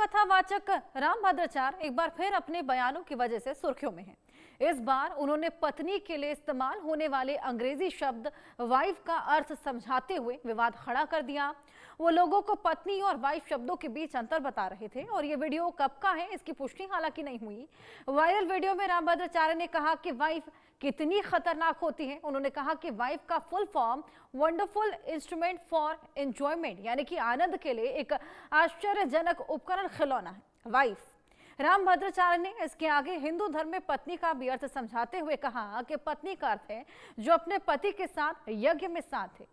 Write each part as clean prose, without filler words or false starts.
कथावाचक रामभद्राचार्य एक बार फिर अपने बयानों की वजह से सुर्खियों में हैं। इस बार उन्होंने पत्नी के लिए इस्तेमाल होने वाले अंग्रेजी शब्द वाइफ का अर्थ समझाते हुए विवाद खड़ा कर दिया। वो लोगों को पत्नी और वाइफ शब्दों के बीच अंतर बता रहे थे और ये वीडियो कब का है इसकी पुष्टि हालांकि नहीं हुई। वायरल वीडियो में रामभद्राचार्य ने कहा कि वाइफ कितनी खतरनाक होती है। उन्होंने कहा कि वाइफ का full form wonderful instrument for enjoyment, यानी कि आनंद के लिए एक आश्चर्यजनक उपकरण खिलौना है वाइफ। रामभद्राचार्य ने इसके आगे हिंदू धर्म में पत्नी का भी अर्थ समझाते हुए कहा कि पत्नी का अर्थ है जो अपने पति के साथ यज्ञ में साथ है।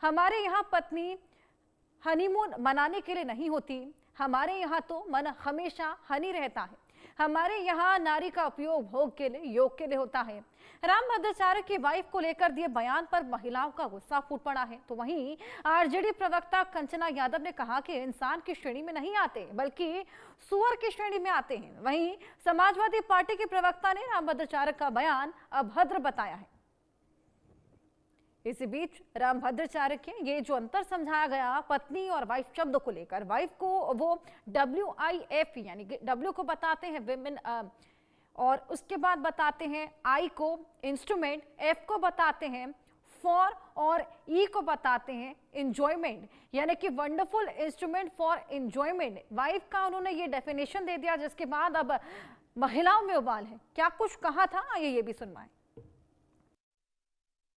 हमारे यहाँ पत्नी हनीमून मनाने के लिए नहीं होती, हमारे यहाँ तो मन हमेशा हनी रहता है। हमारे यहाँ नारी का उपयोग भोग के लिए, योग के लिए होता है। रामभद्राचार्य की वाइफ को लेकर दिए बयान पर महिलाओं का गुस्सा फूट पड़ा है। तो वहीं आरजेडी प्रवक्ता कंचना यादव ने कहा कि इंसान की श्रेणी में नहीं आते बल्कि सुअर की श्रेणी में आते हैं। वहीं समाजवादी पार्टी के प्रवक्ता ने रामभद्राचार्य का बयान अभद्र बताया है। इसी बीच रामभद्राचार्य के ये जो अंतर समझाया गया पत्नी और वाइफ शब्द को लेकर, वाइफ को वो WIF यानी कि W को बताते हैं विमेन, और उसके बाद बताते हैं I को इंस्ट्रूमेंट, F को बताते हैं फॉर और E को बताते हैं इंजॉयमेंट, यानी कि wonderful instrument for enjoyment. Wife का उन्होंने ये डेफिनेशन दे दिया जिसके बाद अब महिलाओं में उबाल है। क्या कुछ कहा था ये भी सुनवाएं।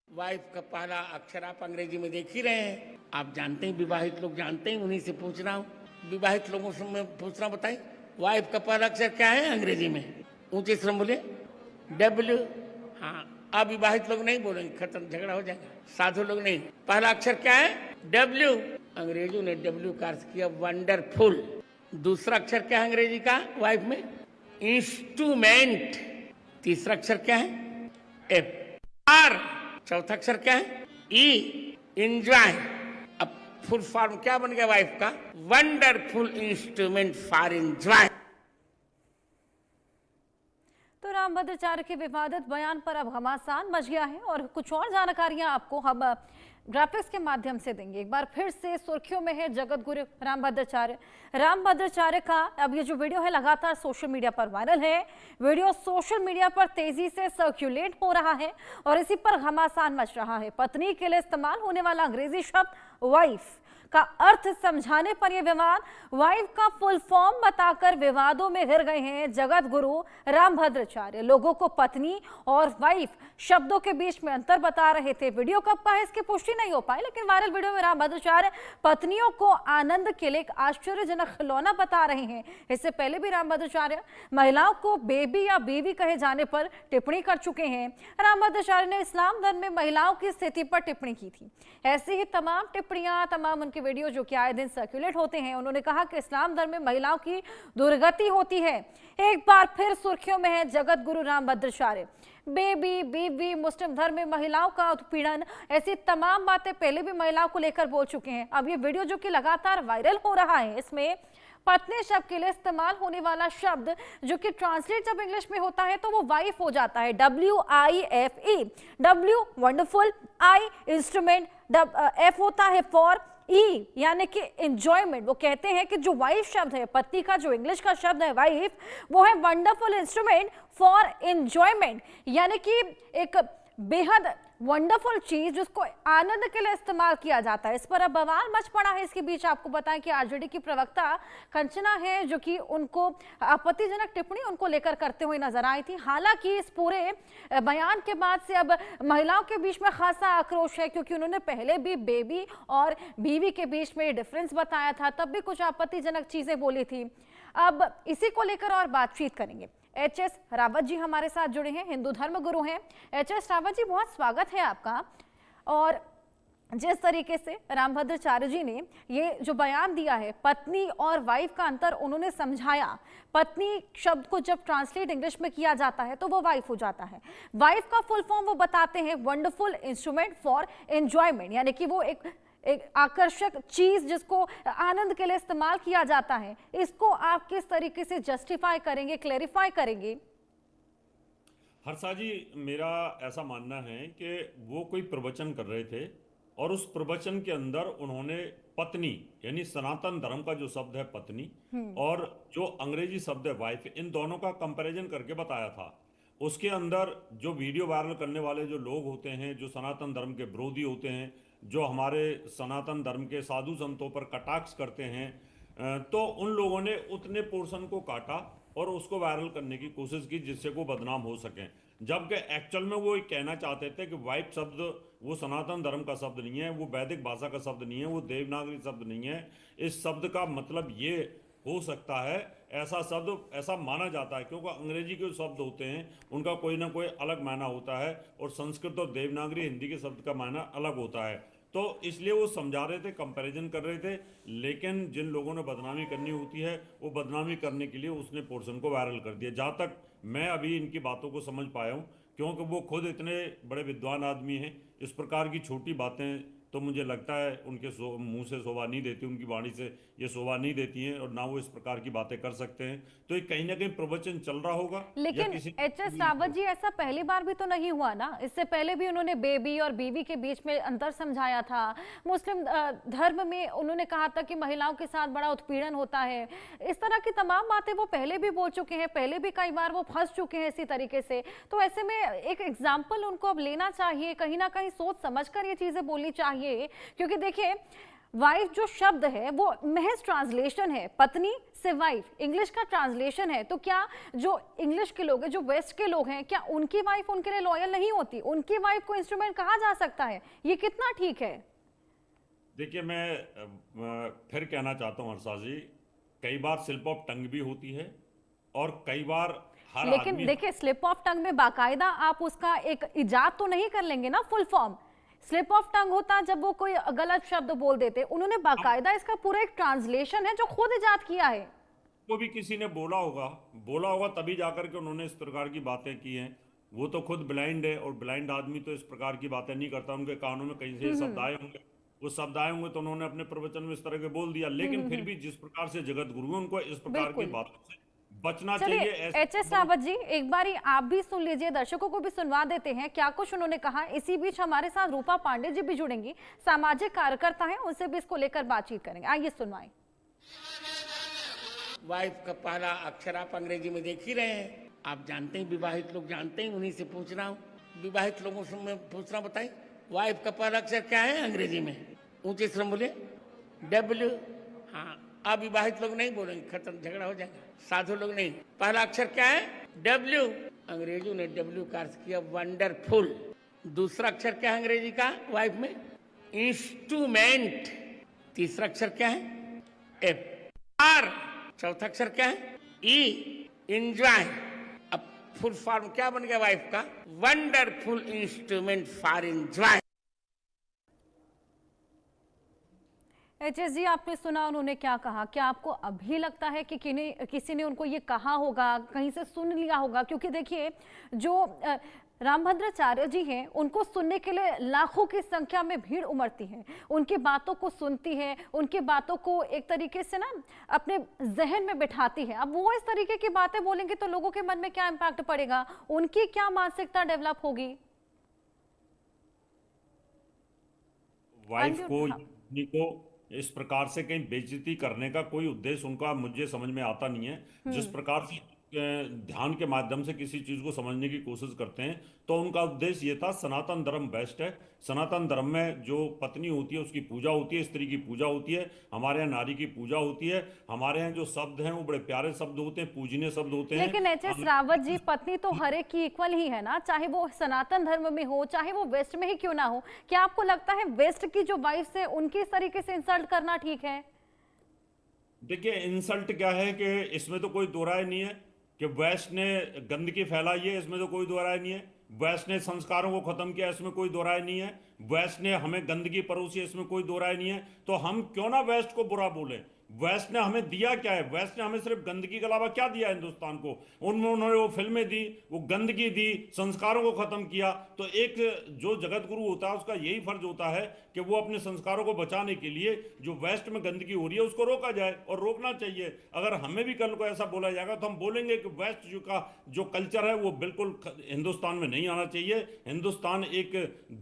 वाइफ का पहला अक्षर आप अंग्रेजी में देख ही रहे हैं। आप जानते हैं, विवाहित लोग जानते हैं, उन्हीं से पूछ रहा हूँ। विवाहित लोगों से मैं पूछ रहा हूँ, बताइए वाइफ का पहला अक्षर क्या है अंग्रेजी में? ऊंचे से बोले W। हाँ, अविवाहित लोग नहीं बोलेंगे, खत्म, झगड़ा हो जाएगा। साधु लोग नहीं। पहला अक्षर क्या है? W। अंग्रेजों ने W का अर्थ किया वंडरफुल। दूसरा अक्षर क्या है अंग्रेजी का वाइफ में? इंस्ट्रूमेंट। तीसरा अक्षर क्या है? F। R। चौथा अक्षर क्या है? E। एंजॉय। अब फुल फॉर्म क्या बन गया वाइफ का? Wonderful instrument for enjoy. तो रामभद्राचार्य के विवादित बयान पर अब घमासान मच गया है और कुछ और जानकारियां आपको हम ग्राफिक्स के माध्यम से देंगे। एक बार फिर से सुर्खियों में है जगत गुरु रामभद्राचार्य। रामभद्राचार्य का अब ये जो वीडियो है लगातार सोशल मीडिया पर वायरल है। वीडियो सोशल मीडिया पर तेजी से सर्कुलेट हो रहा है और इसी पर घमासान मच रहा है। पत्नी के लिए इस्तेमाल होने वाला अंग्रेजी शब्द वाइफ का अर्थ समझाने पर यह विवाद, वाइफ का फुल फॉर्म बताकर विवादों में घिर गए हैं जगत गुरु रामभद्राचार्य। लोगों को पत्नी और वाइफ शब्दों के बीच में अंतर बता रहे थे। वीडियो कब का है इसकी पुष्टि नहीं हो पाई, लेकिन वायरल वीडियो में रामभद्राचार्य पत्नियों को आनंद के लिए एक आश्चर्यजनक खिलौना बता रहे हैं। इससे पहले भी रामभद्राचार्य महिलाओं को बेबी या बीवी कहे जाने पर टिप्पणी कर चुके हैं। रामभद्राचार्य ने इस्लाम धर्म में महिलाओं की स्थिति पर टिप्पणी की थी। ऐसी ही तमाम टिप्पणियां, तमाम उनके वीडियो जो कि आए दिन सर्कुलेट होते हैं। उन्होंने कहा कि इस्लाम धर्म में महिलाओं की दुर्गति होती है। एक बार फिर सुर्खियों में है जगत गुरु रामभद्राचार्य। बेबी, बीवी, मुस्लिम धर्म में महिलाओं का उत्पीड़न, ऐसी तमाम बातें पहले भी महिलाओं को लेकर बोल चुके हैं। अब ये वीडियो जो कि लगातार वायरल हो रहा है, इसमें पत्नी शब्द के लिए इस्तेमाल होने वाला शब्द जो कि ट्रांसलेट जब इंग्लिश में होता है तो वो वाइफ हो जाता है, WIFE। W wonderful, I instrument, F होता है फॉर, E यानी कि एंजॉयमेंट। वो कहते हैं कि जो वाइफ शब्द है, पति का जो इंग्लिश का शब्द है वाइफ, वो है वंडरफुल इंस्ट्रूमेंट फॉर एंजॉयमेंट, यानी कि एक बेहद वंडरफुल चीज जिसको आनंद के लिए इस्तेमाल किया जाता है। इस पर अब बवाल मच पड़ा है। इसके बीच आपको बताएं कि आरजेडी की प्रवक्ता कंचना है जो कि उनको आपत्तिजनक टिप्पणी उनको लेकर करते हुए नजर आई थी। हालांकि इस पूरे बयान के बाद से अब महिलाओं के बीच में खासा आक्रोश है, क्योंकि उन्होंने पहले भी बेबी और बीवी के बीच में डिफरेंस बताया था, तब भी कुछ आपत्तिजनक चीजें बोली थी। अब इसी को लेकर और बातचीत करेंगे। HS रावत जी हमारे साथ जुड़े हैं, हिंदू धर्म गुरु हैं। HS रावत जी, बहुत स्वागत है आपका। और जिस तरीके से रामभद्राचार्य जी ने ये जो बयान दिया है, पत्नी और वाइफ का अंतर उन्होंने समझाया। पत्नी शब्द को जब ट्रांसलेट इंग्लिश में किया जाता है तो वो वाइफ हो जाता है। वाइफ का फुल फॉर्म वो बताते हैं वंडरफुल इंस्ट्रूमेंट फॉर एंजॉयमेंट, यानी कि वो एक आकर्षक चीज जिसको आनंद के लिए इस्तेमाल किया जाता है। इसको आप किस तरीके से जस्टिफाई करेंगे, क्लेरिफाई करेंगे? हर्षा जी, मेरा ऐसा मानना है कि वो कोई प्रवचन कर रहे थे और उस प्रवचन के अंदर उन्होंने पत्नी यानी सनातन धर्म का जो शब्द है पत्नी और जो अंग्रेजी शब्द है वाइफ, इन दोनों का कंपैरिजन करके बताया था। उसके अंदर जो वीडियो वायरल करने वाले जो लोग होते हैं, जो सनातन धर्म के विरोधी होते हैं, जो हमारे सनातन धर्म के साधु संतों पर कटाक्ष करते हैं, तो उन लोगों ने उतने पोर्शन को काटा और उसको वायरल करने की कोशिश की जिससे वो बदनाम हो सकें। जबकि एक्चुअल में वो ये कहना चाहते थे कि वाइफ शब्द वो सनातन धर्म का शब्द नहीं है, वो वैदिक भाषा का शब्द नहीं है, वो देवनागरी शब्द नहीं है। इस शब्द का मतलब ये हो सकता है, ऐसा शब्द ऐसा माना जाता है, क्योंकि अंग्रेजी के जो शब्द होते हैं उनका कोई ना कोई अलग मायना होता है और संस्कृत और देवनागरी हिंदी के शब्द का मायना अलग होता है। तो इसलिए वो समझा रहे थे, कंपैरिजन कर रहे थे, लेकिन जिन लोगों ने बदनामी करनी होती है वो बदनामी करने के लिए उसने पोर्शन को वायरल कर दिया। जहाँ तक मैं अभी इनकी बातों को समझ पाया हूँ, क्योंकि वो खुद इतने बड़े विद्वान आदमी हैं, इस प्रकार की छोटी बातें तो मुझे लगता है उनके मुंह से शोभा नहीं देती, उनकी वाणी से ये शोभा नहीं देती हैं और ना वो इस प्रकार की बातें कर सकते हैं। तो ये कहीं ना कहीं प्रवचन चल रहा होगा। लेकिन एच.एस. रावत जी, ऐसा पहली बार भी तो नहीं हुआ ना, इससे पहले भी उन्होंने बेबी और बीवी के बीच में अंतर समझाया था। मुस्लिम धर्म में उन्होंने कहा था कि महिलाओं के साथ बड़ा उत्पीड़न होता है। इस तरह की तमाम बातें वो पहले भी बोल चुके हैं, पहले भी कई बार वो फंस चुके हैं इसी तरीके से। तो ऐसे में एक एग्जाम्पल उनको अब लेना चाहिए, कहीं ना कहीं सोच समझ कर ये चीजें बोलनी चाहिए। क्योंकि देखिए, वाइफ जो शब्द है वो महज ट्रांसलेशन है, पत्नी से वाइफ इंग्लिश का ट्रांसलेशन है। तो क्या जो इंग्लिश के लोग हैं, जो वेस्ट के लोग हैं, क्या उनकी वाइफ उनके लिए लॉयल नहीं होती? उनकी वाइफ को इंस्ट्रूमेंट कहा जा सकता है? ये कितना ठीक है? देखिए, मैं फिर कहना चाहता हूँ हर्षा जी, कई बार स्लिप ऑफ टंग भी होती है और कई बार हर लेकिन देखिए, स्लिप ऑफ टंग में बाकायदा आप उसका एक इजाद तो नहीं कर लेंगे ना, full form. Slip of tongue होता जब वो कोई गलत शब्द बोल देते, उन्होंने बाकायदा इसका पूरा एक ट्रांसलेशन है जो खुद इजाद किया है। वो भी किसी ने बोला होगा तभी जाकर के उन्होंने इस प्रकार की बातें की हैं। वो तो खुद ब्लाइंड है और ब्लाइंड आदमी तो इस प्रकार की बातें नहीं करता, उनके कानों में कहीं से ये शब्द आए होंगे, वो शब्द आए होंगे तो उन्होंने अपने प्रवचन में इस तरह के बोल दिया। लेकिन फिर भी जिस प्रकार से जगत गुरु उनको इस प्रकार की बातों से बचना चाहिए। एच.एस. रावत जी, एक बार आप भी सुन लीजिए, दर्शकों को भी सुनवा देते हैं क्या कुछ उन्होंने कहा। इसी बीच हमारे साथ रूपा पांडे जी भी जुड़ेंगी, सामाजिक कार्यकर्ता हैं, उनसे भी इसको लेकर बातचीत करेंगे। आइए सुनवाएं। वाइफ का पहला अक्षर आप अंग्रेजी में देख ही रहे हैं। आप जानते हैं, विवाहित लोग जानते हैं, उन्हीं से पूछ रहा हूँ। विवाहित लोगों से मैं पूछ रहा हूँ, बताइए वाइफ का पहला अक्षर क्या है अंग्रेजी में? ऊंचे से बोले W। हाँ, अविवाहित लोग नहीं बोलेंगे, खत्म, झगड़ा हो जाएगा। साधु लोग नहीं। पहला अक्षर क्या है? W। अंग्रेजों ने W का अर्थ किया वंडरफुल। दूसरा अक्षर क्या है अंग्रेजी का वाइफ में? इंस्ट्रूमेंट। तीसरा अक्षर क्या है? F। R। चौथा अक्षर क्या है? E। एंजॉय। अब फुल फॉर्म क्या बन गया वाइफ का? Wonderful instrument for enjoy. H S. Ji, आपने सुना उन्होंने क्या कहा। क्या आपको अभी लगता है कि किसी ने उनको ये कहा होगा, कहीं से सुन लिया होगा? क्योंकि देखिए, जो रामभद्राचार्य जी हैं, उनको सुनने के लिए लाखों की संख्या में भीड़ उमड़ती है, उनकी बातों को सुनती है, उनकी बातों को एक तरीके से ना अपने जहन में बिठाती है। अब वो इस तरीके की बातें बोलेंगे तो लोगों के मन में क्या इम्पैक्ट पड़ेगा, उनकी क्या मानसिकता डेवलप होगी? वाइफ को इस प्रकार से कहीं बेइज्जती करने का कोई उद्देश्य उनका मुझे समझ में आता नहीं है। जिस प्रकार से ध्यान के माध्यम से किसी चीज को समझने की कोशिश करते हैं, तो उनका उद्देश्य ये था सनातन धर्म बेस्ट है। सनातन धर्म में जो पत्नी होती है उसकी पूजा होती है, स्त्री की पूजा होती है, हमारे यहाँ नारी की पूजा होती है। हमारे यहाँ जो शब्द हैं वो बड़े प्यारे शब्द होते हैं, पूजनीय शब्द होते हैं। लेकिन एच.एस. रावत जी, पत्नी तो हर एक की इक्वल ही है ना, चाहे वो सनातन धर्म में हो, चाहे वो वेस्ट में ही क्यों ना हो। क्या आपको लगता है वेस्ट की जो वाइफ है उनकी इस तरीके से इंसल्ट करना ठीक है? देखिए, इंसल्ट क्या है कि इसमें तो कोई दो राय नहीं है कि वेस्ट ने गंदगी फैलाई है, इसमें तो कोई दो राय नहीं है। वेस्ट ने संस्कारों को खत्म किया, इसमें कोई दो राय नहीं है। वेस्ट ने हमें गंदगी परोसी, इसमें कोई दो राय नहीं है। तो हम क्यों ना वेस्ट को बुरा बोलें? वेस्ट ने हमें दिया क्या है? वेस्ट ने हमें सिर्फ गंदगी के अलावा क्या दिया हिंदुस्तान को? उन्होंने वो फिल्में दी, वो गंदगी दी, संस्कारों को खत्म किया। तो एक जो जगत गुरु होता है उसका यही फर्ज होता है कि वो अपने संस्कारों को बचाने के लिए जो वेस्ट में गंदगी हो रही है उसको रोका जाए, और रोकना चाहिए। अगर हमें भी कल को ऐसा बोला जाएगा तो हम बोलेंगे कि वेस्ट का जो कल्चर है वो बिल्कुल हिंदुस्तान में नहीं आना चाहिए। हिंदुस्तान एक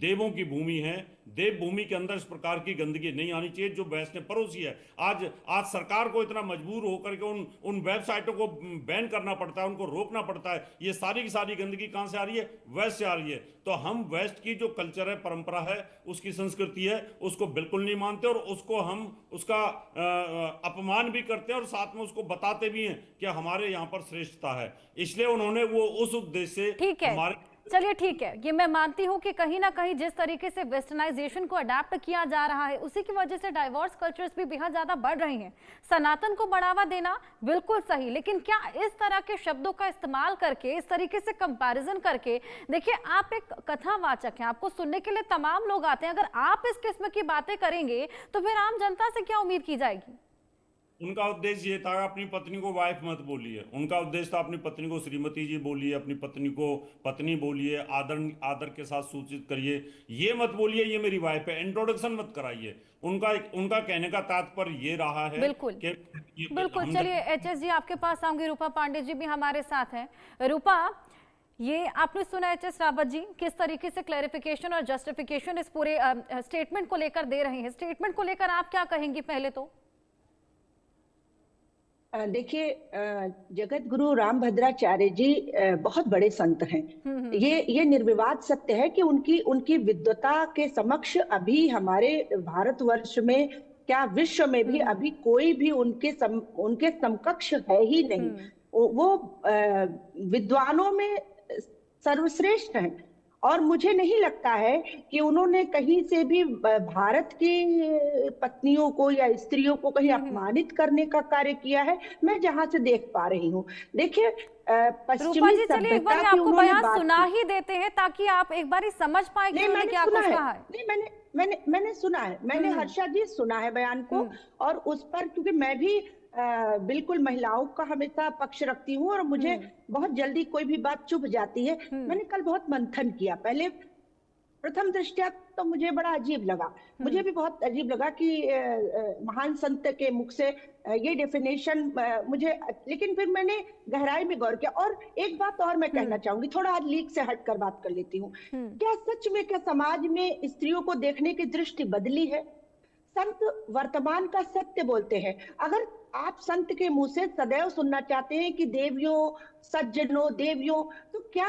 देवों की भूमि है, देवभूमि के अंदर इस प्रकार की गंदगी नहीं आनी चाहिए जो वेस्ट ने परोसी है। आज आज सरकार को इतना मजबूर होकर के उन वेबसाइटों को बैन करना पड़ता है, उनको रोकना पड़ता है। ये सारी की सारी गंदगी कहां से आ रही है? वेस्ट से आ रही है। तो हम वेस्ट की जो कल्चर है, परंपरा है, उसकी संस्कृति है, उसको बिल्कुल नहीं मानते और उसको हम उसका अपमान भी करते हैं और साथ में उसको बताते भी हैं कि हमारे यहाँ पर श्रेष्ठता है। इसलिए उन्होंने वो उस उद्देश्य से हमारे चलिए ठीक है, ये मैं मानती हूँ कि कहीं ना कहीं जिस तरीके से वेस्टर्नाइजेशन को अडेप्ट किया जा रहा है उसी की वजह से डाइवोर्स कल्चर्स भी बेहद ज्यादा बढ़ रही हैं। सनातन को बढ़ावा देना बिल्कुल सही, लेकिन क्या इस तरह के शब्दों का इस्तेमाल करके, इस तरीके से कंपैरिजन करके, देखिए आप एक कथावाचक हैं, आपको सुनने के लिए तमाम लोग आते हैं, अगर आप इस किस्म की बातें करेंगे तो फिर आम जनता से क्या उम्मीद की जाएगी? उनका उद्देश्य ये था अपनी पत्नी को वाइफ मत बोलिए, उनका उद्देश्य था अपनी पत्नी को श्रीमती जी बोलिए, अपनी पत्नी को पत्नी बोलिए, आदर के साथ सूचित करिए, ये मत बोलिए ये मेरी वाइफ है, इंट्रोडक्शन मत कराइए। उनका कहने का तात्पर्य ये रहा है बिल्कुल बिल्कुल। चलिए एचएस जी आपके पास आऊंगी, रूपा पांडे जी भी हमारे साथ हैं। रूपा, ये आपने सुना एचएस रावत जी किस तरीके से क्लैरिफिकेशन और जस्टिफिकेशन इस पूरे स्टेटमेंट को लेकर दे रहे हैं। स्टेटमेंट को लेकर आप क्या कहेंगी? पहले तो देखिए, जगत गुरु रामभद्राचार्य जी बहुत बड़े संत हैं। ये निर्विवाद सत्य है कि उनकी विद्वता के समक्ष अभी हमारे भारतवर्ष में क्या विश्व में भी अभी कोई भी उनके समकक्ष है ही नहीं। वो विद्वानों में सर्वश्रेष्ठ हैं और मुझे नहीं लगता है कि उन्होंने कहीं से भी भारत की पत्नियों को या स्त्रियों को कहीं अपमानित करने का कार्य किया है, मैं जहां से देख पा रही हूँ। देखिए, पश्चिमी सभ्यता की आपको बयान सुना ही देते हैं ताकि आप एक बार समझ पाए कि उन्होंने क्या कुछ कहा है। नहीं, मैंने सुना है, मैंने हर्षा जी सुना है बयान को, और उस पर क्योंकि मैं भी बिल्कुल महिलाओं का हमेशा पक्ष रखती हूँ और मुझे बहुत जल्दी कोई भी बात चुभ जाती है। मैंने कल बहुत मंथन किया। पहले प्रथम दृष्टया तो मुझे बड़ा अजीब लगा, मुझे भी बहुत अजीब लगा कि महान संत के मुख से ये डेफिनेशन मुझे, लेकिन फिर मैंने गहराई में गौर किया। और एक बात और मैं कहना चाहूंगी, थोड़ा आज लीक से हट कर बात कर लेती हूँ। क्या सच में क्या समाज में स्त्रियों को देखने की दृष्टि बदली है? संत वर्तमान का सत्य बोलते हैं। अगर आप संत के मुंह से सदैव सुनना चाहते हैं कि देवियों, सज्जनों, देवियों, तो क्या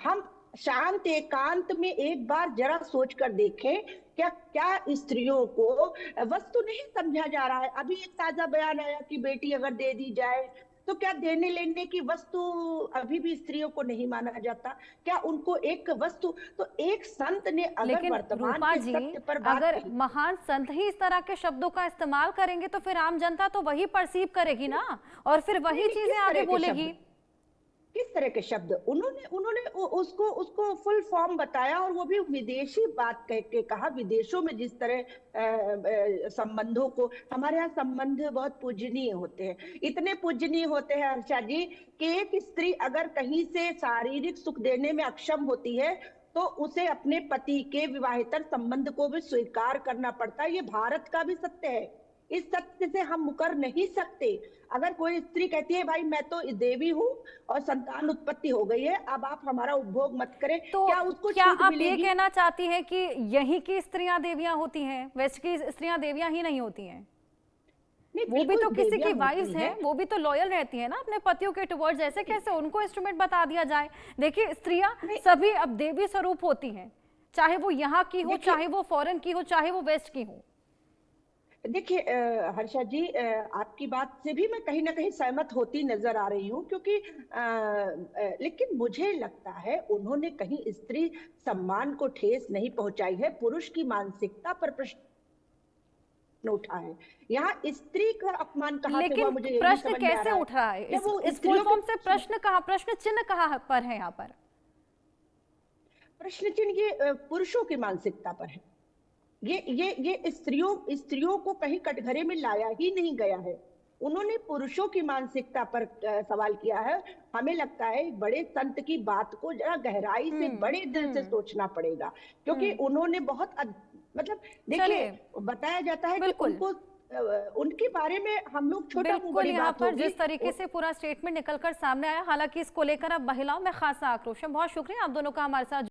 हम शांत एकांत में एक बार जरा सोच कर देखें, क्या स्त्रियों को वस्तु नहीं समझा जा रहा है? अभी एक ताजा बयान आया कि बेटी अगर दे दी जाए तो क्या देने लेने की वस्तु अभी भी स्त्रियों को नहीं माना जाता? क्या उनको एक वस्तु? तो एक संत ने अगर वर्तमान के सत्य पर बात, अगर महान संत ही इस तरह के शब्दों का इस्तेमाल करेंगे तो फिर आम जनता तो वही परसीव करेगी ना, और फिर वही चीजें आगे बोलेगी। किस तरह के शब्द? उन्होंने उसको फुल फॉर्म बताया, और वो भी विदेशी बात कह के कहा। विदेशों में जिस तरह संबंधों को, हमारे यहाँ संबंध बहुत पूजनीय होते हैं, इतने पूजनीय होते हैं हर्षा जी कि एक स्त्री अगर कहीं से शारीरिक सुख देने में अक्षम होती है तो उसे अपने पति के विवाहेतर संबंध को भी स्वीकार करना पड़ता है। ये भारत का भी सत्य है, इस सत्य से हम मुकर नहीं सकते। अगर कोई स्त्री कहती है भाई मैं तो देवी हूँ और संतान उत्पत्ति हो गई है, अब आप हमारा उपभोग मत करें, तो क्या उसको क्या छूट आप मिलेगी? ये कहना चाहती हैं कि यहीं की स्त्रियां देवियां होती हैं, वेस्ट की स्त्रियां देवियां ही नहीं होती हैं? वो भी तो किसी की वाइफ है, वो भी तो लॉयल रहती है ना अपने पतियों के टुवर्ड्स। ऐसे कैसे उनको इंस्ट्रूमेंट बता दिया जाए? देखिए, स्त्रियां सभी अब देवी स्वरूप होती हैं, चाहे वो यहाँ की हो, चाहे वो फॉरेन की हो, चाहे वो वेस्ट की हो। देखिए हर्षा जी, आपकी बात से भी मैं कहीं ना कहीं सहमत होती नजर आ रही हूँ, क्योंकि लेकिन मुझे लगता है उन्होंने कहीं स्त्री सम्मान को ठेस नहीं पहुंचाई है। पुरुष की मानसिकता पर प्रश्न उठा है। यहाँ स्त्री का अपमान कहाँ से हुआ, मुझे प्रश्न कैसे उठ रहा है? इस फुल फॉर्म से प्रश्न कहाँ, प्रश्न चिन्ह कहाँ पर है? यहाँ पर प्रश्न चिन्ह ये पुरुषों की मानसिकता पर है। ये स्त्रियों को कहीं कटघरे में लाया ही नहीं गया है। उन्होंने पुरुषों की मानसिकता पर सवाल किया है। हमें लगता है बड़े संत की बात को जरा गहराई से, बड़े दिल से सोचना पड़ेगा, क्योंकि उन्होंने बहुत मतलब देखिए, बताया जाता है कि उनको, उनके बारे में हम लोग छोटा बड़ी यहाँ बात पर जिस तरीके से पूरा स्टेटमेंट निकलकर सामने आया, हालांकि इसको लेकर अब महिलाओं में खासा आक्रोश है। बहुत शुक्रिया आप दोनों का हमारे साथ